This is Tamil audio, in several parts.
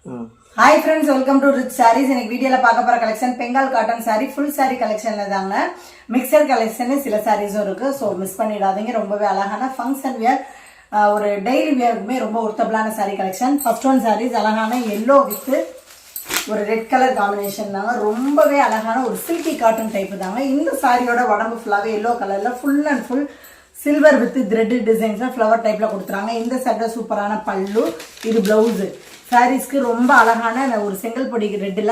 Hi friends, welcome to Rich Sarees. இன்னைக்கு வீடியோல பார்க்க போற collection Bengal cotton saree full saree கலெக்ஷன்ல தாங்க. மிக்சர் கலெக்ஷன் சில sareesம் இருக்கு. சோ மிஸ் பண்ணிடாதீங்க. ரொம்பவே அழகான ஃபங்க்ஷன் வியர் ஒரு டெய்லி வியர்க்குமே ரொம்ப ஒர்த்தபிளான saree collection. First one sarees அழகான yellow with ஒரு ரெட் கலர் காம்பினேஷன் தாங்க. ரொம்பவே அழகான ஒரு சில்கி காட்டன் டைப் தாங்க. இந்த சாரியோட உடம்பு ஃபுல்லாவே yellow கலர்ல full and full silver with thread டிசைன்ஸ்ல ஃப்ளவர் டைப்ல கொடுத்துறாங்க. இந்த சட்டை சூப்பரான பல்லு, இது பிளவுஸ். சாரீஸ்க்கு ரொம்ப அழகான ஒரு செங்கல் பொடி ரெட்டில்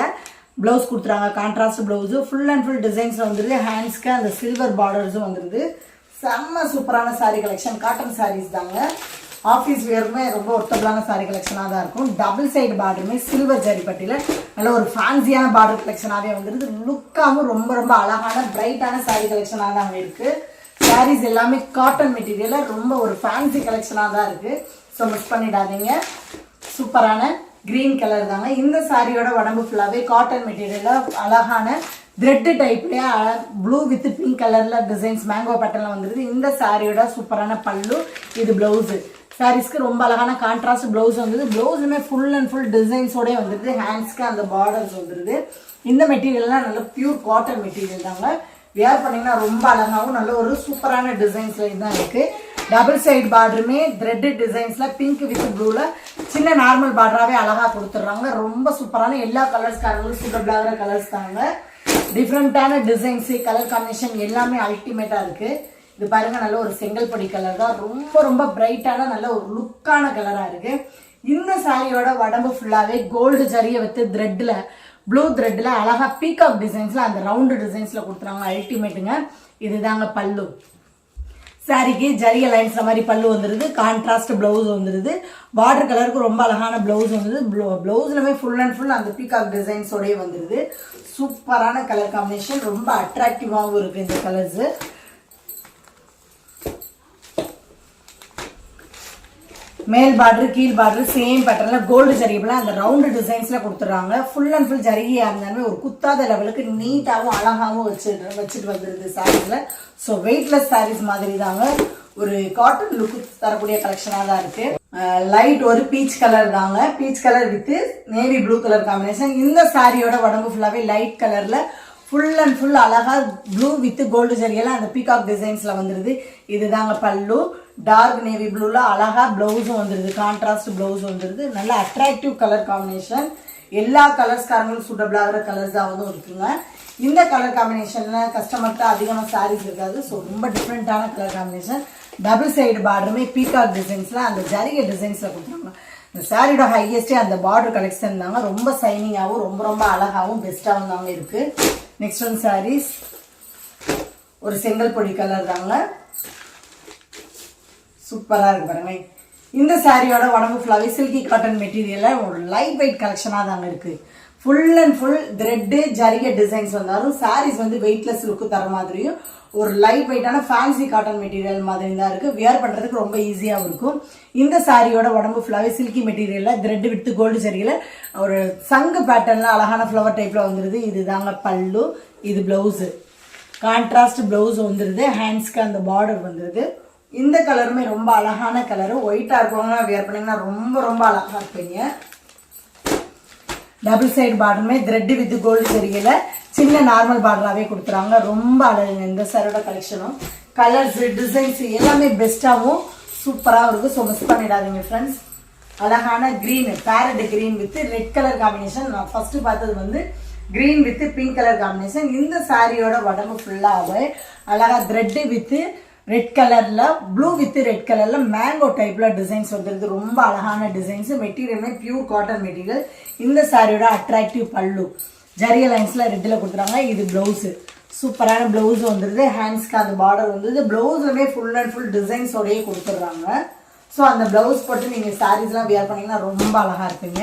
பிளவுஸ் கொடுத்துறாங்க. Contrast blouse full and full டிசைன்ஸ்ல வந்துருது. ஹேண்ட்ஸ்க்கு அந்த சில்வர் பார்டர்ஸும் வந்துருது. செம்ம சூப்பரான சாரீ கலெக்ஷன். காட்டன் சாரீஸ் தாங்க. ஆஃபீஸ் வியருமே ரொம்ப ஒர்த்தபிளான சாரீ கலெக்ஷனாக தான் இருக்கும். டபுள் சைடு பார்டருமே சில்வர் ஜரிப்பட்டியில் நல்ல ஒரு ஃபேன்சியான பார்டர் கலெக்ஷனாகவே வந்துருது. லுக்காகவும் ரொம்ப ரொம்ப அழகான பிரைட்டான சாரீ கலெக்ஷனாக தான் இருக்கு. சாரீஸ் எல்லாமே காட்டன் மெட்டீரியல்ல ரொம்ப ஒரு ஃபேன்சி கலெக்ஷனாக தான் இருக்கு. ஸோ மிஸ் பண்ணிடாதீங்க. சூப்பரான கிரீன் கலர் தாங்க. இந்த சாரியோட உடம்பு ஃபுல்லாவே காட்டன் மெட்டீரியல்ல அழகான த்ரெட் டைப்லயே ப்ளூ வித் பிங்க் கலர்ல டிசைன்ஸ் மேங்கோ பேட்டர்ன்ல வந்துருது. இந்த சாரியோட சூப்பரான பல்லு, இது பிளவுஸ். சாரீஸ்க்கு ரொம்ப அழகான கான்ட்ராஸ்ட் பிளவுஸ் வந்துருது. பிளவுஸுமே ஃபுல் அண்ட் ஃபுல் டிசைன்ஸோட வந்துருது. ஹேண்ட்ஸ்க்கு அந்த பார்டர்ஸ் வந்துருது. இந்த மெட்டீரியல்லாம் நல்ல பியூர் காட்டன் மெட்டீரியல் தாங்க. வியர் பண்ணீங்கன்னா ரொம்ப அழகாகவும் நல்ல ஒரு சூப்பரான டிசைன்ஸ்ல தான் இருக்கு. டபுள் சைடு பார்டருமே த்ரெட் டிசைன்ஸ்ல பிங்க் வித் ப்ளூல சின்ன நார்மல் பார்டராகவே அழகா கொடுத்துட்றாங்க. ரொம்ப சூப்பரான எல்லா கலர்ஸ்காரங்களும் சூட்டபிளாகிற கலர்ஸ் தாங்க. டிஃப்ரெண்டான டிசைன்ஸ், கலர் காம்பினேஷன் எல்லாமே அல்டிமேட்டா இருக்கு. இது பாருங்க, நல்ல ஒரு செங்கல் பொடி கலர் தான். ரொம்ப ரொம்ப பிரைட்டான நல்ல ஒரு லுக்கான கலரா இருக்கு. இந்த சாரியோட உடம்பு ஃபுல்லாவே கோல்டு ஜரிய வித்து த்ரெட்ல ப்ளூ த்ரெட்ல அழகா பீகாக் டிசைன்ஸ்ல அந்த ரவுண்டு டிசைன்ஸ்ல கொடுத்துறாங்க. அல்டிமேட்டுங்க. இதுதாங்க பல்லு. சாரிக்கு ஜரிய லைன்ஸ்ல மாதிரி பல்லு வந்துருது. கான்ட்ராஸ்ட் பிளவுஸ் வந்துருது. பார்டர் கலருக்கு ரொம்ப அழகான பிளவுஸ் வந்துருது. பிளவுஸ்லமே ஃபுல் அண்ட் ஃபுல் அந்த பீகாக் டிசைன்ஸோடய வந்துருது. சூப்பரான கலர் காம்பினேஷன். ரொம்ப அட்ராக்டிவாகவும் இருக்கு இந்த கலர்ஸ். மேல் பார்டர் கீழ் பார்டர் சேம் பேட்டர்ல கோல்டு ஜரிகைல அந்த ரவுண்டு டிசைன்ஸ்ல கொடுத்துறாங்க. ஃபுல் அண்ட் ஃபுல் ஜரிகையா இருந்தாலுமே ஒரு குத்தாத லெவலுக்கு நீட்டாகவும் அழகாகவும் வச்சுட்டு வந்துருது சாரீஸ்ல. ஸோ வெயிட்லெஸ் சாரீஸ் மாதிரி தாங்க. ஒரு காட்டன் லுக் தரக்கூடிய கலெக்ஷனா தான் இருக்கு. லைட் ஒரு பீச் கலர் தாங்க. Peach colour with navy blue colour combination. இந்த சாரியோட உடம்பு ஃபுல்லாவே லைட் கலர்ல ஃபுல் அண்ட் ஃபுல் அழகா ப்ளூ வித் கோல்டு ஜரியெல்லாம் அந்த பீகாக் டிசைன்ஸ்ல வந்துருது. இதுதாங்க பல்லு. டார்க் நேவி ப்ளூல அழகா பிளவுஸும் வந்துருது. கான்ட்ராஸ்ட் பிளவுஸ் வந்துருது. நல்ல அட்ராக்டிவ் கலர் காம்பினேஷன். எல்லா கலர்ஸ்காரங்களும் சூட்டபிள் ஆகிற கலர்ஸ் தான் வந்து இருக்குங்க. இந்த கலர் காம்பினேஷன்ல கஸ்டமர்கிட்ட அதிகமாக சாரீஸ் இருக்காது. ஸோ ரொம்ப டிஃப்ரெண்டான கலர் காம்பினேஷன். டபுள் சைடு பார்டருமே பீகாக் டிசைன்ஸ்ல அந்த ஜரிகை டிசைன்ஸ்ல கொடுத்துருவாங்க. இந்த சாரியோட ஹையஸ்டே அந்த பார்டர் கலெக்ஷன் தாங்க. ரொம்ப சைனிங்காகவும் ரொம்ப ரொம்ப அழகாகவும் பெஸ்டாகவும் தாங்க இருக்கு. நெக்ஸ்ட் ஒன் சாரீஸ் ஒரு செங்கல் பொடி கலர் தாங்க. சூப்பரா இருக்கு பாருங்க. இந்த சாரியோட உடம்பு ஃபுல்லாவே சில்கி காட்டன் மெட்டீரியல்ல ஒரு லைட் வெயிட் கலெக்ஷனா தாங்க இருக்கு. ஃபுல் அண்ட் ஃபுல் த்ரெட் ஜரிகை டிசைன்ஸ் வந்தாலும் சாரீஸ் வந்து வெயிட்லெஸ் லுக்கு தர மாதிரியும் ஒரு லைட் வெயிட்டான ஃபேன்சி காட்டன் மெட்டீரியல் மாதிரி தான் இருக்கு. வியர் பண்றதுக்கு ரொம்ப ஈஸியாகவும் இருக்கும். இந்த சாரியோட உடம்பு ஃபுல்லாவே சில்கி மெட்டீரியல்ல த்ரெட் வித் கோல்டு ஜரிகைல ஒரு சங்கு பேட்டர்ன்ல அழகான ஃப்ளவர் டைப்ல வந்துருது. இதுதாங்க பல்லு, இது பிளவுஸ். கான்ட்ராஸ்ட் பிளவுஸ் வந்துருது. ஹேண்ட்ஸ்க்கு அந்த பார்டர் வந்துருது. இந்த கலருமே ரொம்ப அழகான கலரு. ஒயிட்டா இருக்கவங்க வியர் பண்ணீங்கன்னா ரொம்ப ரொம்ப அழகா இருப்பீங்க. டபுள் சைடு பார்டருமே த்ரெட் வித் கோல்டு ஜரிகைல சின்ன நார்மல் பார்டராகவே கொடுத்துறாங்க. ரொம்ப அழகுங்க இந்த சாரியோட கலெக்ஷனும். கலர்ஸ் டிசைன்ஸ் எல்லாமே பெஸ்டாகவும் சூப்பராகவும் இருக்கு. ஸோ மிஸ் பண்ணிடாதீங்க ஃப்ரெண்ட்ஸ். அழகான green, parrot green with red colour combination. நான் ஃபர்ஸ்ட் பார்த்தது வந்து green with pink colour combination. இந்த சாரியோட உடம்பு ஃபுல்லாவே அழகா த்ரெட் வித் ரெட் கலர்ல ப்ளூ வித் ரெட் கலர்ல மேங்கோ டைப்ல டிசைன்ஸ் வந்துருது. ரொம்ப அழகான டிசைன்ஸ். மெட்டீரியலுமே பியூர் காட்டன் மெட்டீரியல். இந்த சாரியோட அட்ராக்டிவ் பல்லு ஜரிய லைன்ஸ்ல ரெட்ல கொடுத்துறாங்க. இது பிளவுஸ். சூப்பரான பிளவுஸ் வந்துருது. ஹேண்ட்ஸ்க்கு அந்த பார்டர் வந்துருது. பிளவுஸ்லுமே ஃபுல் அண்ட் ஃபுல் டிசைன்ஸோடய கொடுத்துட்றாங்க. ஸோ அந்த பிளவுஸ் போட்டு நீங்க சாரீஸ் எல்லாம் வியர் பண்ணீங்கன்னா ரொம்ப அழகா இருப்பீங்க.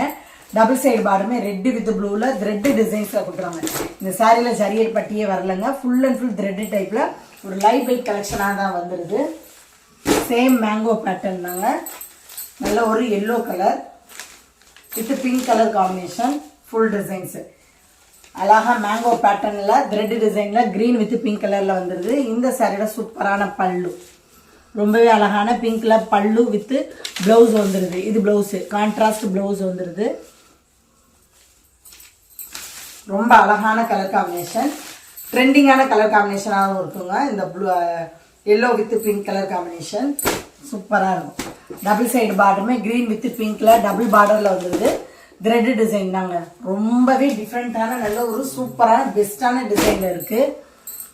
டபுள் சைடு பார்டருமே ரெட் வித் ப்ளூல த்ரெட் டிசைன்ஸ்ல கொடுத்துறாங்க. இந்த சாரியில ஜரிய பட்டியே வரலங்க. ஃபுல் அண்ட் ஃபுல் த்ரெட் டைப்ல ஒரு லைட் வெயிட் கலெக்ஷனாக தான் வந்துருது. சேம் மேங்கோ பேட்டர்ன் தாங்க. நல்ல ஒரு yellow colour with pink colour combination. Full designs அழகா மேங்கோ பேட்டர்ன்ல த்ரெட் டிசைன்ல கிரீன் வித் பிங்க் கலர்ல வந்துருது. இந்த சாரியோட சூப்பரான பல்லு. ரொம்பவே அழகான பிங்க்ல பல்லு வித் பிளவுஸ் வந்துருது. இது பிளவுஸ். கான்ட்ராஸ்ட் பிளவுஸ் வந்துருது. ரொம்ப அழகான கலர் காம்பினேஷன், ட்ரெண்டிங்கான கலர் காம்பினேஷனாகவும் இருக்குங்க. இந்த blue yellow with pink colour combination சூப்பராக இருக்கும். டபுள் சைடு பார்டருமே க்ரீன் வித் பிங்க்ல டபுள் பார்டரில் வந்துருது. த்ரெட் டிசைன் தாங்க, ரொம்பவே டிஃப்ரெண்ட்டான நல்ல ஒரு சூப்பரான பெஸ்டான டிசைனில் இருக்குது.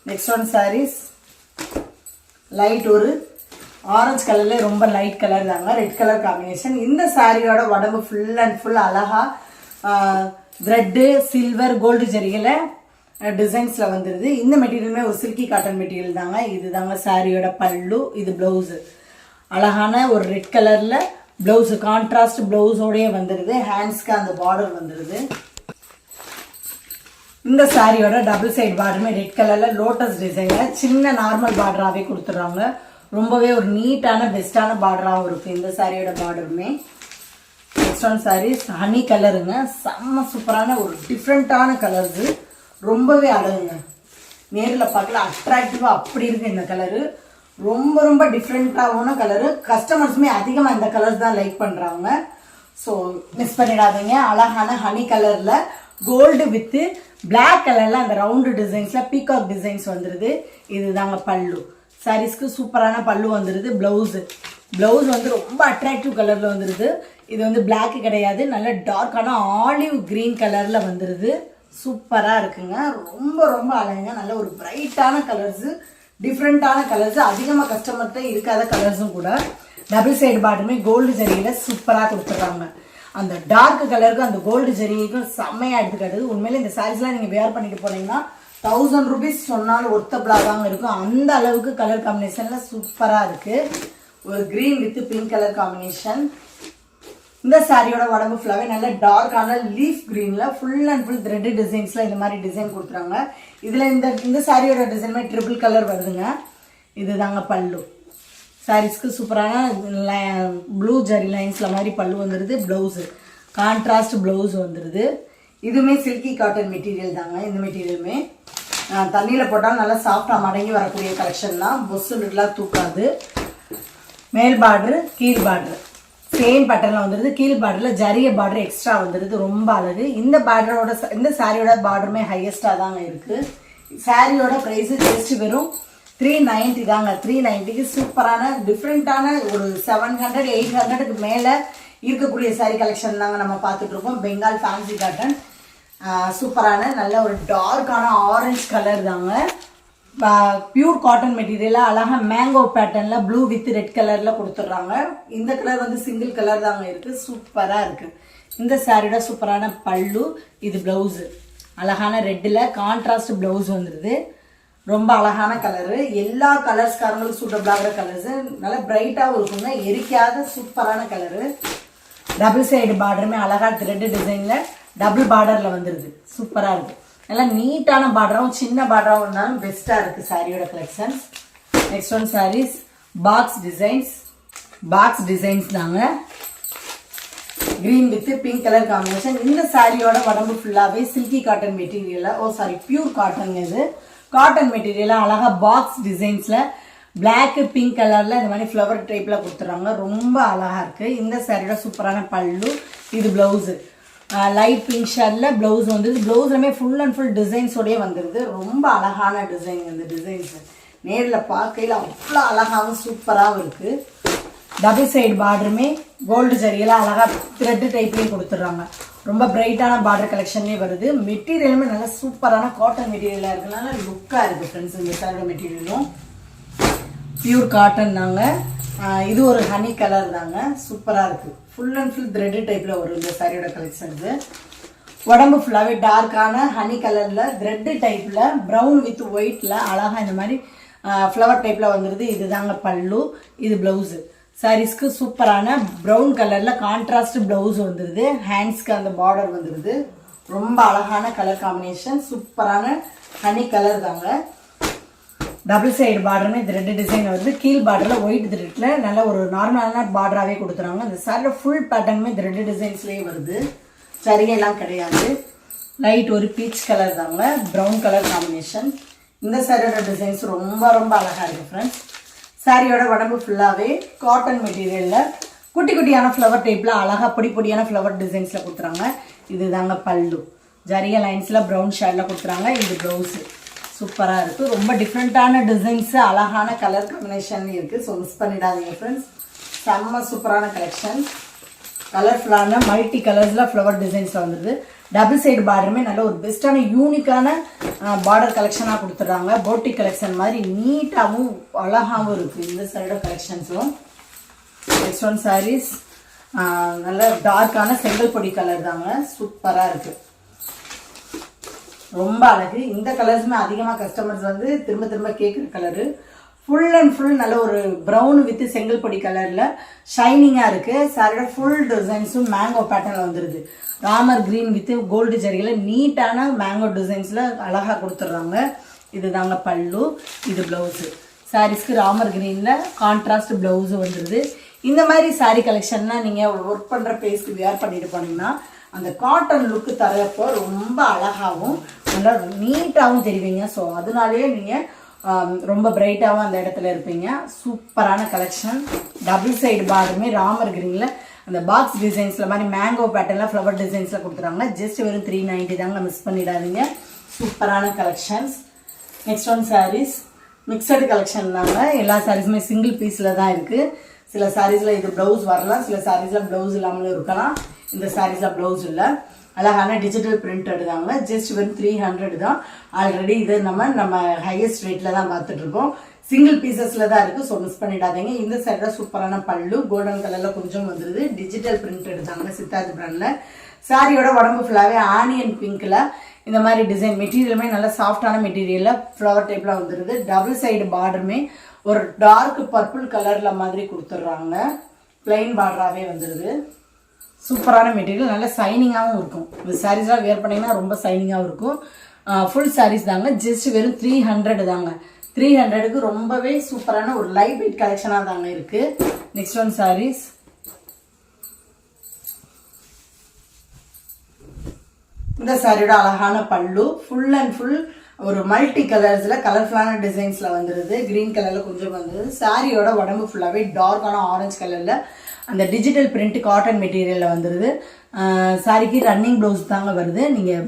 நெக்ஸ்ட் ஒன் சாரீஸ் லைட் ஒரு ஆரஞ்சு கலரில் ரொம்ப லைட் கலர் தாங்க, ரெட் கலர் காம்பினேஷன். இந்த சாரியோட உடம்பு ஃபுல் அண்ட் ஃபுல் அழகா த்ரெட்டு சில்வர் கோல்டு ஜரிகையில் டிசைன்ஸில் வந்துடுது. இந்த மெட்டீரியலுமே ஒரு சில்கி காட்டன் மெட்டீரியல் தாங்க. இது தாங்க சாரியோட பல்லு. இது ப்ளவுஸு அழகான ஒரு ரெட் கலரில் ப்ளவுஸு கான்ட்ராஸ்ட் ப்ளவுஸோடய வந்துடுது. ஹேண்ட்ஸ்க்கு அந்த பார்டர் வந்துடுது. இந்த சாரியோட டபுள் சைடு பார்டருமே ரெட் கலரில் லோட்டஸ் டிசைனில் சின்ன நார்மல் பார்டராகவே கொடுத்துட்றாங்க. ரொம்பவே ஒரு நீட்டான பெஸ்டான பார்டராகவும் இருக்குது இந்த சாரியோட பார்டருமே. நெக்ஸ்ட் ஒன் சாரீஸ் ஹனி கலருங்க, செம்ம சூப்பரான ஒரு டிஃப்ரெண்ட்டான கலர்ஸு, ரொம்பவே அழகுங்க. நேரில் பார்க்கல அட்ராக்டிவாக அப்படி இருக்குது இந்த கலரு. ரொம்ப ரொம்ப டிஃப்ரெண்ட்டான கலரு. கஸ்டமர்ஸுமே அதிகமாக இந்த கலர்ஸ் தான் லைக் பண்ணுறாங்க. ஸோ மிஸ் பண்ணிடாதீங்க. அழகான ஹனி கலரில் கோல்டு வித்து பிளாக் கலரில் அந்த ரவுண்டு டிசைன்ஸில் பீகாக் டிசைன்ஸ் வந்துடுது. இது தாங்க பல்லு. சாரீஸ்க்கு சூப்பரான பல்லு வந்துடுது. ப்ளவுஸ் வந்து ரொம்ப அட்ராக்டிவ் கலரில் வந்துடுது. இது வந்து பிளாக்கு கிடையாது, நல்ல டார்க்கான ஆலிவ் கிரீன் கலரில் வந்துடுது. சூப்பராக இருக்குங்க, ரொம்ப ரொம்ப அழகுங்க. நல்ல ஒரு பிரைட்டான கலர்ஸு, டிஃப்ரெண்ட்டான கலர்ஸு, அதிகமாக கஸ்டமர்கிட்ட இருக்காத கலர்ஸும் கூட. டபுள் சைடு பாட்டுமே கோல்டு ஜரிகையில் சூப்பராக கொடுத்துட்றாங்க. அந்த டார்க் கலருக்கும் அந்த கோல்டு ஜரிகைக்கும் செம்மையாக எடுத்துக்காட்டுது. உண்மையிலே இந்த சாரீஸ்லாம் நீங்கள் வேர் பண்ணிட்டு போனீங்கன்னா 1000 rupees சொன்னாலும் ஒர்த்தபிளாக தாங்க இருக்கும். அந்த அளவுக்கு கலர் காம்பினேஷனில் சூப்பராக இருக்குது. ஒரு green with pink colour combination. இந்த சாரியோட உடம்பு ஃபுல்லாகவே நல்ல டார்க்கான லீஃப் க்ரீனில் ஃபுல் அண்ட் ஃபுல் த்ரெட் டிசைன்ஸில் இந்த மாதிரி டிசைன் கொடுத்துறாங்க. இதில் இந்த சாரியோட டிசைனுமே ட்ரிபிள் கலர் வருதுங்க. இது தாங்க பல்லு. சாரீஸ்க்கு சூப்பரான ப்ளூ ஜரி லைன்ஸில் மாதிரி பல்லு வந்துடுது. ப்ளவுஸு கான்ட்ராஸ்ட் ப்ளவுஸ் வந்துடுது. இதுவுமே சில்கி காட்டன் மெட்டீரியல் தாங்க. இந்த மெட்டீரியலுமே தண்ணியில் போட்டால் நல்லா சாஃப்டாக மடங்கி வரக்கூடிய கலெக்ஷன் தான். பொஸ்ஸுலாம் தூக்காது. மேல் பார்டரு கீழ் பார்டரு சேம் பேட்டர்னில் வந்துடுது. கீழ் பார்டரில் ஜரிய பார்டர் எக்ஸ்ட்ரா வந்துடுது. ரொம்ப அழகு. இந்த சாரியோட பார்டருமே ஹையஸ்டாக தாங்க இருக்குது. சாரியோட ப்ரைஸு ஜஸ்ட் வெறும் 390 தாங்க. 390க்கு சூப்பரான டிஃப்ரெண்ட்டான ஒரு 700 800க்கு மேலே இருக்கக்கூடிய சாரி கலெக்ஷன் தாங்க நம்ம பார்த்துட்டு இருக்கோம். பெங்கால் ஃபேன்சி காட்டன் சூப்பரான நல்ல ஒரு டார்க்கான ஆரஞ்சு கலர் தாங்க. பியூர் காட்டன் மெட்டீரியலாக அழகாக மேங்கோ பேட்டர்னில் ப்ளூ வித் ரெட் கலரில் கொடுத்துட்றாங்க. இந்த கலர் வந்து சிங்கிள் கலர் தாங்க இருக்குது. சூப்பராக இருக்குது. இந்த சாரியோட சூப்பரான பல்லு. இது ப்ளவுஸு அழகான ரெட்டில் கான்ட்ராஸ்ட் ப்ளவுஸ் வந்துடுது. ரொம்ப அழகான கலரு. எல்லா கலர்ஸ்காரங்களும் சூட்டபிள் ஆகிற கலர்ஸு. நல்லா பிரைட்டாகவும் இருக்குங்க, எரிக்காத சூப்பரான கலரு. டபுள் சைடு பார்டருமே அழகாக த்ரெட் டிசைனில் டபுள் பார்டரில் வந்துடுது. சூப்பராக இருக்குது. நல்லா நீட்டான பார்டராகவும் சின்ன பார்டராகவும் இருந்தாலும் பெஸ்ட்டாக இருக்குது சாரியோட கலெக்ஷன்ஸ். Next one sarees box designs தாங்க. Green with pink colour combination. இந்த சாரியோட உடம்பு ஃபுல்லாகவே சில்கி காட்டன் மெட்டீரியலில் பியூர் காட்டன். இது காட்டன் மெட்டீரியலாக அழகாக பாக்ஸ் டிசைன்ஸில் பிளாக் பிங்க் கலரில் இந்த மாதிரி ஃப்ளவர் டைப்பில் கொடுத்துட்றாங்க. ரொம்ப அழகாக இருக்குது. இந்த சாரியோட சூப்பரான பல்லு. இது ப்ளவுஸு லைட் பிங்க் ஷேடில் ப்ளவுஸ் வந்துடுது. ப்ளவுஸ்லுமே ஃபுல் அண்ட் ஃபுல் டிசைன்ஸோடய வந்துடுது. ரொம்ப அழகான டிசைன். இந்த டிசைன்ஸு நேரில் பார்க்கையில் அவ்வளோ அழகாகவும் சூப்பராகவும் இருக்குது. டபுள் சைடு பார்டருமே கோல்டு ஜரியில் அழகாக த்ரெட்டு டைப்லேயும் கொடுத்துட்றாங்க. ரொம்ப பிரைட்டான பார்டர் கலெக்ஷன்லேயே வருது. மெட்டீரியலுமே நல்லா சூப்பரான காட்டன் மெட்டீரியலாக இருக்குனால லுக்காக இருக்குது ஃப்ரெண்ட்ஸ். இந்த சாரியோட மெட்டீரியலும் பியூர் காட்டன் தாங்க. இது ஒரு ஹனி கலர் தாங்க. சூப்பராக இருக்குது. ஃபுல் அண்ட் ஃபுல் த்ரெட் டைப்பில் வரும் இந்த சாரியோட கலெக்ஷன்ஸு. உடம்பு ஃபுல்லாகவே டார்க்கான ஹனி கலரில் த்ரெட்டு டைப்பில் ப்ரௌன் வித் ஒயிட்டில் அழகாக இந்த மாதிரி ஃப்ளவர் டைப்பில் வந்துடுது. இது தாங்க பல்லு. இது ப்ளவுஸு. சாரீஸ்க்கு சூப்பரான ப்ரௌன் கலரில் கான்ட்ராஸ்ட் ப்ளவுஸ் வந்துடுது. ஹேண்ட்ஸ்க்கு அந்த பார்டர் வந்துடுது. ரொம்ப அழகான கலர் காம்பினேஷன். சூப்பரான ஹனி கலர் தாங்க. டபுள் சைடு பார்டருமே த்ரெட் டிசைன் வருது. கீழ் பார்டரில் ஒயிட் த்ரெட்டில் நல்ல ஒரு நார்மலான பார்டராகவே கொடுத்துறாங்க. அந்த சாரியில் ஃபுல் பேட்டர்னுமே த்ரெட் டிசைன்ஸ்லேயே வருது. சரியெல்லாம் கிடையாது. லைட் ஒரு பீச் கலர் தாங்க. Brown colour combination. இந்த சாரியோட டிசைன்ஸ் ரொம்ப ரொம்ப அழகாக இருக்குது ஃப்ரெண்ட்ஸ். சாரியோட உடம்பு ஃபுல்லாகவே காட்டன் மெட்டீரியலில் குட்டி குட்டியான ஃப்ளவர் டைப்பில் அழகாக பொடி பொடியான ஃப்ளவர் டிசைன்ஸில் கொடுத்துறாங்க. இது தாங்க பல்லு. ஜரிய லைன்ஸில் ப்ரௌன் ஷேடில் கொடுத்துறாங்க. இது ப்ளவுஸு சூப்பராக இருக்குது. ரொம்ப டிஃப்ரெண்ட்டான டிசைன்ஸு, அழகான கலர் காம்பினேஷன் இருக்குது. ஸோ மிஸ் பண்ணிடாதீங்க ஃப்ரெண்ட்ஸ். செம்ம சூப்பரான கலெக்ஷன். கலர்ஃபுல்லான மல்டி கலர்ஸில் ஃப்ளவர் டிசைன்ஸில் வந்துடுது. டபுள் சைடு பார்டருமே நல்ல ஒரு பெஸ்ட்டான யூனிக்கான பார்டர் கலெக்ஷனாக கொடுத்துட்றாங்க. போட்டி கலெக்ஷன் மாதிரி நீட்டாகவும் அழகாகவும் இருக்குது இந்த சைடு கலெக்ஷன்ஸும். நெக்ஸ்ட் ஒன் சாரீஸ் நல்ல டார்க்கான செங்கல் பொடி கலர் தாங்க. சூப்பராக இருக்குது, ரொம்ப அழகு. இந்த கலர்ஸுமே அதிகமாக கஸ்டமர்ஸ் வந்து திரும்ப திரும்ப கேட்குற கலரு. ஃபுல் அண்ட் ஃபுல் நல்ல ஒரு ப்ரௌன் வித் செங்கல் பொடி கலரில் ஷைனிங்காக இருக்குது. சாரியோட ஃபுல் டிசைன்ஸும் மேங்கோ பேட்டர்னில் வந்துடுது. ராமர் கிரீன் வித் கோல்டு ஜரியில் நீட்டான மேங்கோ டிசைன்ஸில் அழகாக கொடுத்துட்றாங்க. இது தாங்க பல்லு, இது ப்ளவுஸு. சாரீஸ்க்கு ராமர் கிரீனில் கான்ட்ராஸ்ட் ப்ளவுஸு வந்துடுது. இந்த மாதிரி சாரீ கலெக்ஷன்லாம் நீங்கள் ஒர்க் பண்ணுற பிளேஸ்க்கு வியர் பண்ணிட்டு போனீங்கன்னா அந்த காட்டன் லுக்கு தரப்போ ரொம்ப அழகாகவும் நல்லா நீட்டாகவும் தெரிவிங்க. ஸோ அதனாலேயே நீங்கள் ரொம்ப பிரைட்டாகவும் அந்த இடத்துல இருப்பீங்க. சூப்பரான கலெக்ஷன். டபுள் சைடு பார்டருமே ராமர் கிரீனில் அந்த பாக்ஸ் டிசைன்ஸில் மாதிரி மேங்கோ பேட்டர்னில் ஃப்ளவர் டிசைன்ஸில் கொடுத்துறாங்க. ஜஸ்ட் வெறும் 390 தாங்க, மிஸ் பண்ணிடாதீங்க. சூப்பரான collections. Next one saris mixed collection தாங்க. எல்லா சாரீஸுமே சிங்கிள் பீஸில் தான் இருக்குது. சில சாரீஸில் இது ப்ளவுஸ் வரலாம், சில சாரீஸில் ப்ளவுஸ் இல்லாமலும் இருக்கலாம். இந்த சாரீஸில் ப்ளவுஸ் இல்லை. அழகான டிஜிட்டல் பிரிண்ட் எடுத்தாங்க. ஜஸ்ட் வெறும் 300 தான். ஆல்ரெடி இது நம்ம ஹையஸ்ட் ரேட்டில் தான் பார்த்துட்ருக்கோம். சிங்கிள் பீசஸில் தான் இருக்குது. ஸோ மிஸ் பண்ணிடாதீங்க. இந்த சைடில் சூப்பரான பல்லு கோல்டன் கலரில் கொஞ்சம் வந்துடுது. டிஜிட்டல் பிரிண்ட் எடுத்தாங்க சித்தார்த் பிராண்டில். சாரியோட உடம்பு ஃபுல்லாகவே ஆனியன் பிங்க்கில் இந்த மாதிரி டிசைன். மெட்டீரியலுமே நல்லா சாஃப்டான மெட்டீரியலில் ஃப்ளவர் டைப்பில் வந்துடுது. டபுள் சைடு பார்டருமே ஒரு டார்க் பர்பிள் கலரில் மாதிரி கொடுத்துட்றாங்க. பிளைன் பார்டராகவே வந்துடுது. சூப்பரான மெட்டீரியல், நல்ல சைனிங்காகவும் இருக்கும். இந்த சாரீஸ்லாம் வேர் பண்ணிங்கன்னா ரொம்ப சைனிங்காகவும் இருக்கும். ஃபுல் சாரீஸ் தாங்க. ஜஸ்ட் வெறும் 300 தாங்க. 300க்கு ரொம்பவே சூப்பரான ஒரு லைட் வெயிட் கலெக்ஷனாக தாங்க இருக்குது. நெக்ஸ்ட் ஒன் சாரீஸ் இந்த சாரியோட அழகான பல்லு ஃபுல் அண்ட் ஃபுல் ஒரு மல்டி கலர்ஸில் கலர்ஃபுல்லான டிசைன்ஸில் வந்துடுது. க்ரீன் கலரில் கொஞ்சம் வந்துடுது. சாரியோட உடம்பு ஃபுல்லாகவே டார்க்கான ஆரஞ்சு கலரில் அந்த டிஜிட்டல் பிரிண்ட் காட்டன் மெட்டீரியலில் வந்துடுது. சாரிக்கு ரன்னிங் ப்ளவுஸ் தாங்க வருது. நீங்கள்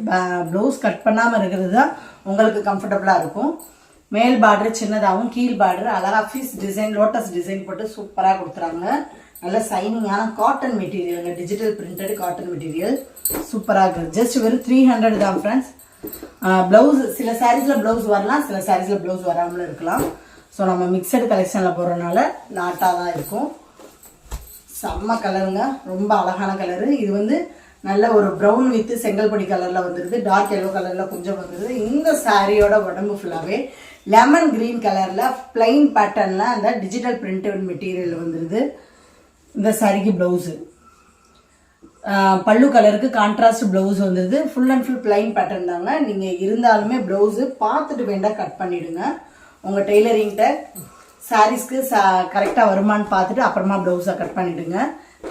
ப்ளவுஸ் கட் பண்ணாமல் இருக்கிறது தான் உங்களுக்கு கம்ஃபர்டபுளாக இருக்கும். மேல் பார்டர் சின்னதாகவும் கீழ் பார்டர் அழகாக ஃபிஷ் டிசைன் லோட்டஸ் டிசைன் போட்டு சூப்பராக கொடுத்துறாங்க. நல்ல சைனிங்கான காட்டன் மெட்டீரியலுங்க. டிஜிட்டல் பிரிண்டட் காட்டன் மெட்டீரியல் சூப்பராக இருக்குது. ஜஸ்ட் வெறும் 300 தான் ஃப்ரெண்ட்ஸ். ப்ளவுஸ் சில சாரீஸில் ப்ளவுஸ் வரலாம், சில சாரீஸில் ப்ளவுஸ் வராமலும் இருக்கலாம். ஸோ நம்ம மிக்சடு கலெக்ஷனில் போடுறதுனால நாட்டாக தான் இருக்கும். செம்ம கலருங்க, ரொம்ப அழகான கலரு. இது வந்து நல்ல ஒரு ப்ரௌன் வித் செங்கல்பொடி கலரில் வந்துடுது. டார்க் எல்லோ கலரில் கொஞ்சம் வந்துடுது. இந்த சாரியோட உடம்பு ஃபுல்லாகவே லெமன் கிரீன் கலரில் பிளைன் பேட்டர்னில் அந்த டிஜிட்டல் பிரிண்டட் மெட்டீரியல் வந்துடுது. இந்த சாரிக்கு ப்ளவுஸு பல்லு கலருக்கு கான்ட்ராஸ்ட் ப்ளவுஸ் வந்துடுது. Full and full plain pattern தாங்க. நீங்கள் இருந்தாலுமே ப்ளவுஸு பார்த்துட்டு வேண்டாம் கட் பண்ணிவிடுங்க. உங்கள் டெய்லரிங்கிட்ட சாரீஸ்க்கு கரெக்டாக வருமானு பார்த்துட்டு அப்புறமா ப்ளவுஸை கட் பண்ணிவிடுங்க.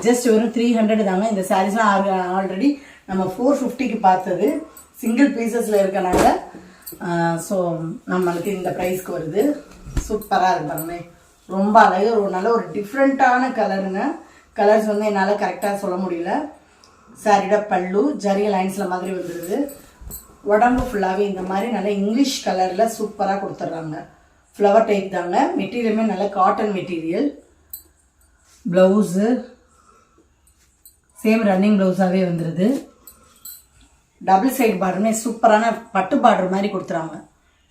ஜஸ்ட் வெறும் 300 தாங்க. இந்த சாரீஸ்லாம் ஆல்ரெடி நம்ம 450க்கு பார்த்தது. சிங்கிள் பீசஸில் இருக்கனால ஸோ நம்மளுக்கு இந்த ப்ரைஸ்க்கு வருது. சூப்பராக இருக்கு பாருங்க, ரொம்ப அழகு. ஒரு நல்ல ஒரு டிஃப்ரெண்ட்டான கலருங்க. கலர்ஸ் வந்து என்னால் கரெக்டாக சொல்ல முடியல. சாரியோட பல்லு ஜரிய லைன்ஸில் மாதிரி வந்துடுது. உடம்பு ஃபுல்லாகவே இந்த மாதிரி நல்ல இங்கிலீஷ் கலரில் சூப்பராக கொடுத்துட்றாங்க. ஃப்ளவர் டைப் தாங்க. மெட்டீரியலுமே நல்ல cotton material. Blouse same running ப்ளவுஸாகவே வந்துடுது. டபுள் சைடு பார்டருமே சூப்பரான பட்டு பார்டர் மாதிரி கொடுத்துறாங்க.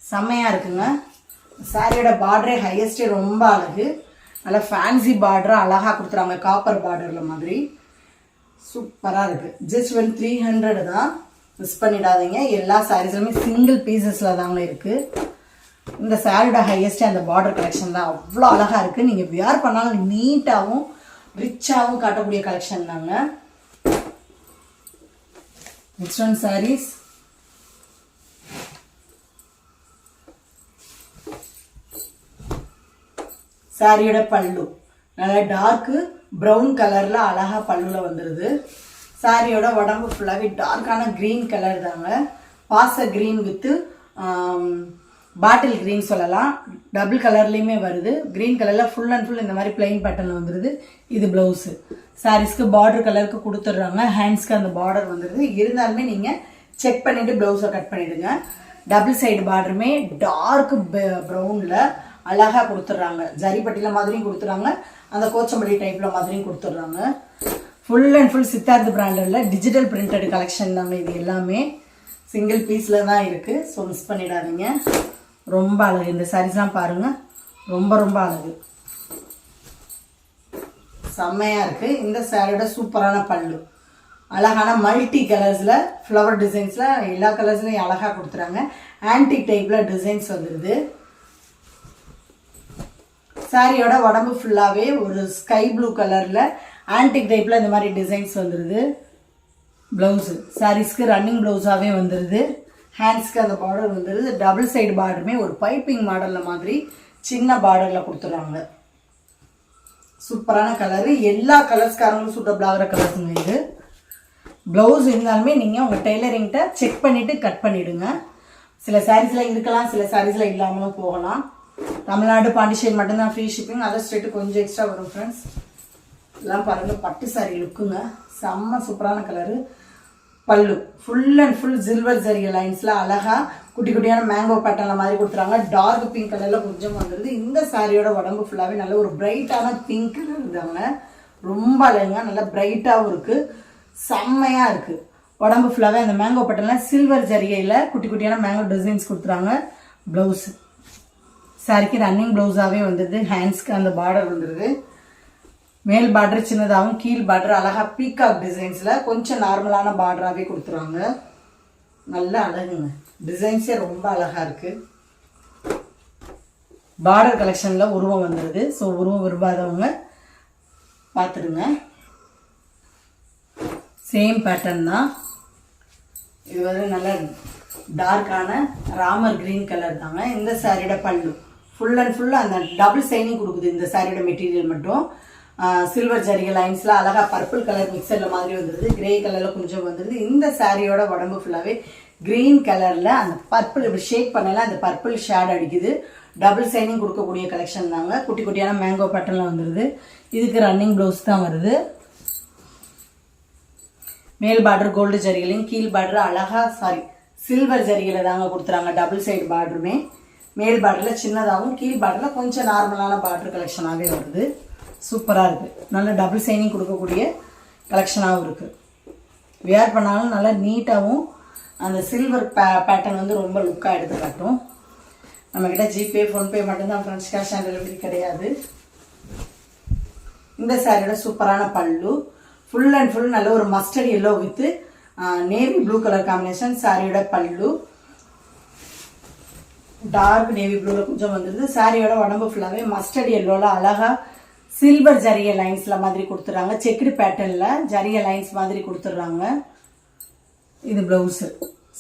செம்மையாக இருக்குங்க. சாரியோட பார்டரே ஹையஸ்டே ரொம்ப அழகு. நல்லா ஃபேன்சி பார்டராக அழகாக கொடுத்துறாங்க. காப்பர் பார்டரில் மாதிரி சூப்பராக இருக்குது. ஜஸ்ட் வெறும் 300 தான். மிஸ் பண்ணிடாதீங்க. எல்லா சாரீஸுமே சிங்கிள் பீசஸில் தாங்க இருக்குது. இந்த சாரியோட ஹையஸ்டே அந்த பார்டர் கலெக்ஷன் தான். அவ்வளோ அழகாக இருக்குது. நீங்கள் வியர் பண்ணாலும் நீட்டாகவும் ரிச்சாகவும் காட்டக்கூடிய கலெக்ஷன் தாங்க. நெக்ஸ்ட் ஒன் சாரீஸ் சாரியோட பல்லு நல்லா டார்க்கு ப்ரௌன் கலரில் அழகாக பல்லுவில் வந்துடுது. சாரியோட உடம்பு ஃபுல்லாகவே டார்க்கான க்ரீன் கலர் தாங்க. பாச க்ரீன் வித்து பாட்டில் க்ரீன் சொல்லலாம். டபுள் கலர்லேயுமே வருது. க்ரீன் கலரில் ஃபுல் அண்ட் ஃபுல் இந்த மாதிரி பிளைன் பேட்டர்ன் வந்துடுது. இது ப்ளவுஸு. சாரீஸ்க்கு பார்டர் கலருக்கு கொடுத்துட்றாங்க. ஹேண்ட்ஸ்க்கு அந்த பார்டர் வந்துடுது. இருந்தாலுமே நீங்கள் செக் பண்ணிட்டு பிளவுஸை கட் பண்ணிடுங்க. டபுள் சைடு பார்டருமே டார்க் ப்ரௌன்ல அழகா கொடுத்துட்றாங்க. ஜரிப்பட்டியில மாதிரியும் கொடுத்துறாங்க, அந்த கோச்சம்படி டைப்ல மாதிரியும் கொடுத்துட்றாங்க. ஃபுல் அண்ட் ஃபுல் சித்தார்த் பிராண்டட்ல டிஜிட்டல் பிரிண்டட் கலெக்ஷன் தாங்க. இது எல்லாமே சிங்கிள் பீஸ்ல தான் இருக்கு. ஸோ மிஸ் பண்ணிடாதீங்க. ரொம்ப அழகு. இந்த சாரீஸ்லாம் பாருங்க, ரொம்ப ரொம்ப அழகு, செம்மையா இருக்கு. இந்த சாரியோட சூப்பரான பல்லு, அழகான மல்டி கலர்ஸ்ல ஃப்ளவர் டிசைன்ஸ்ல எல்லா கலர்ஸ்லயும் அழகா கொடுத்துறாங்க. ஆன்டிக் டைப்ல டிசைன்ஸ் வந்துருது. சாரியோட உடம்பு ஃபுல்லாவே ஒரு ஸ்கை ப்ளூ கலர்ல ஆன்டிக் டைப்ல இந்த மாதிரி டிசைன்ஸ் வந்துருது. பிளவுஸ் சாரீஸ்க்கு ரன்னிங் பிளவுஸாவே வந்துருது. ஹேண்ட்ஸ்க்கு அந்த பார்டர் வந்துருது. டபுள் சைடு பார்டருமே ஒரு பைப்பிங் மாடல்ல மாதிரி சின்ன பார்டர்ல கொடுத்துறாங்க. சூப்பரான கலரு, எல்லா கலர்ஸ்காரங்களும் சூட்டபிள் ஆகிற கலர்ஸுங்க இது. பிளவுஸ் இருந்தாலுமே நீங்க உங்க டெய்லரிங்கிட்ட செக் பண்ணிட்டு கட் பண்ணிடுங்க. சில சாரீஸ்ல இருக்கலாம், சில சாரீஸ்ல இல்லாமலும் போகலாம். தமிழ்நாடு பாண்டிச்சேரி மட்டும்தான் ஃப்ரீ ஷிப்பிங். அதர் ஸ்டேட்டு கொஞ்சம் எக்ஸ்ட்ரா வரும் ஃப்ரெண்ட்ஸ். இதெல்லாம் பாருங்க, பட்டு சாரி லுக்குங்க, செம்ம சூப்பரான கலரு. பல்லு full and full silver zari லைன்ஸ்ல அழகா குட்டி குட்டியான மேங்கோ பேட்டர்ல மாதிரி கொடுத்துறாங்க. டார்க் பிங்க் கலர்ல கொஞ்சம் வந்துருது. இந்த சாரியோட உடம்பு ஃபுல்லாவே நல்ல ஒரு பிரைட்டான பிங்க் இருந்தாங்க. ரொம்ப அழகுங்க, நல்லா பிரைட்டாவும் இருக்கு, செம்மையா இருக்கு. உடம்பு ஃபுல்லாவே அந்த மேங்கோ பேட்டர்ல சில்வர் ஜரிகையில குட்டி குட்டியான மேங்கோ டிசைன்ஸ் கொடுத்துறாங்க. பிளவுஸ் சாரிக்கு ரன்னிங் பிளவுஸாவே வந்துருது. ஹேண்ட்ஸ்க்கு அந்த பார்டர் வந்துருது. மேல் பார்டர் சின்னதாகவும் கீழ் பார்டர் அழகா பீகாக் டிசைன்ஸ்ல கொஞ்சம் நார்மலான பார்டராகவே கொடுத்துருவாங்க. நல்ல அழகுங்க, டிசைன்ஸே ரொம்ப அழகா இருக்கு. பார்டர் கலெக்ஷன்ல உருவம் வந்துருது. ஸோ உருவம் விரும்பாதவங்க பார்த்துடுங்க. சேம் பேட்டர்ன் தான் இது. வந்து நல்ல டார்க்கான ராமர் கிரீன் கலர் தாங்க. இந்த சாரியோட பல்லு ஃபுல் அண்ட் ஃபுல் அந்த டபுள் சைனிங் கொடுக்குது. இந்த சாரியோட மெட்டீரியல் மட்டும் சில்வர் ஜரிகை லைன்ஸ்ல அழகா பர்பிள் கலர் மிக்சர்ல மாதிரி வந்துருது. கிரே கலர்ல கொஞ்சம் வந்துருது. இந்த சாரியோட உடம்பு ஃபுல்லாவே கிரீன் கலர்ல அந்த பர்பிள் இப்படி ஷேக் பண்ணல அந்த பர்பிள் ஷேட் அடிக்குது. டபுள் சைனிங் கொடுக்கக்கூடிய கலெக்ஷன் தாங்க. குட்டி குட்டியான மேங்கோ பேட்டர்ல வந்துருது. இதுக்கு ரன்னிங் பிளவுஸ் தான் வருது. மேல் பார்டர் கோல்டு ஜரிகளையும் கீழ் பார்டர் அழகா சில்வர் ஜரிகையில தாங்க கொடுத்துறாங்க. டபுள் சைடு பார்டருமே மேல் பார்டர்ல சின்னதாகவும் கீழ் பார்டர்ல கொஞ்சம் நார்மலான பார்டர் கலெக்ஷனாகவே வருது. சூப்பரா இருக்கு. நல்ல டபுள் சைனிங் கொடுக்கக்கூடிய கலெக்ஷனாகவும் இருக்கு. வியர் பண்ணாலும் நல்லா நீட்டாகவும் அந்த சில்வர் பேட்டர்ன் வந்து ரொம்ப லுக்காக எடுத்து காட்டும். நம்மக்கிட்ட ஜிபே ஃபோன்பே மட்டும்தான் ஃப்ரெண்ட்ஸ், கேஷ் ஆன் டெலிவரி கிடையாது. இந்த சாரியோட சூப்பரான பல்லு ஃபுல் அண்ட் ஃபுல் நல்ல ஒரு mustard yellow with navy blue colour combination. சாரியோட பல்லு டார்க் நேவி ப்ளூல கொஞ்சம் வந்துருது. சாரியோட உடம்பு ஃபுல்லாவே மஸ்டர்ட் எல்லோல அழகா சில்வர் ஜரிய லைன்ஸ்ல மாதிரி கொடுத்துறாங்க. செக்குடு பேட்டர்ன்ல ஜரிய லைன்ஸ் மாதிரி கொடுத்துட்றாங்க. இது பிளவுஸ்,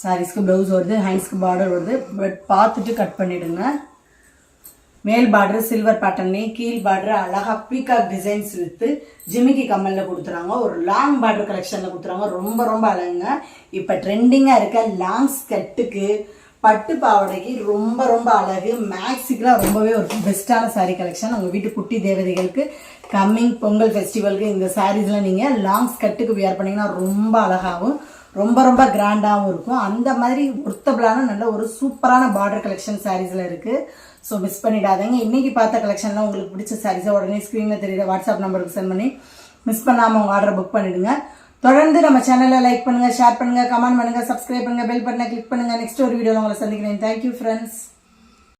சாரீஸ்க்கு பிளவுஸ் வருது, ஹேண்ட்ஸ்க்கு பார்டர் வருது. பட் பார்த்துட்டு கட் பண்ணிடுங்க. மேல் பார்டர் சில்வர் பேட்டர்ன்லேயும் கீழ் பார்டர் அழகா பீகாக் டிசைன்ஸ் வித்து ஜிமிக்கி கம்மல்ல கொடுத்துறாங்க. ஒரு லாங் பார்டர் கலெக்ஷன்ல கொடுத்துறாங்க. ரொம்ப ரொம்ப அழகுங்க. இப்ப ட்ரெண்டிங்கா இருக்க லாங் ஸ்கர்ட்டுக்கு பட்டு பாவடைக்கு ரொம்ப ரொம்ப அழகு. மேக்ஸிக்கெலாம் ரொம்பவே ஒரு பெஸ்ட்டான சாரீ கலெக்ஷன். உங்கள் வீட்டு குட்டி தேவதைகளுக்கு கம்மிங் பொங்கல் ஃபெஸ்டிவலுக்கு இந்த சாரீஸ்லாம் நீங்கள் லாங் ஸ்கர்ட்டுக்கு வியர் பண்ணிங்கன்னா ரொம்ப அழகாகவும் ரொம்ப ரொம்ப கிராண்டாகவும் இருக்கும். அந்த மாதிரி ஒர்த்தபிளான நல்ல ஒரு சூப்பரான பார்டர் கலெக்ஷன் சாரீஸில் இருக்குது. ஸோ மிஸ் பண்ணிடாதீங்க. இன்றைக்கி பார்த்த கலெக்ஷன்லாம் உங்களுக்கு பிடிச்ச சாரீஸை உடனே ஸ்க்ரீனில் தெரியுற வாட்ஸ்அப் நம்பருக்கு சென்ட் பண்ணி மிஸ் பண்ணாமல் உங்கள் ஆர்டரை புக் பண்ணிவிடுங்க. தொடர்ந்து நம்ம சேனலை லைக் பண்ணுங்க, ஷேர் பண்ணுங்க, கமெண்ட் பண்ணுங்க, சப்ஸ்கிரைப் பண்ணுங்க, பெல் பட்டனை கிளிக் பண்ணுங்க. நெக்ஸ்ட் ஒரு வீடியோல உங்களை சந்திக்கிறேன். Thank you friends.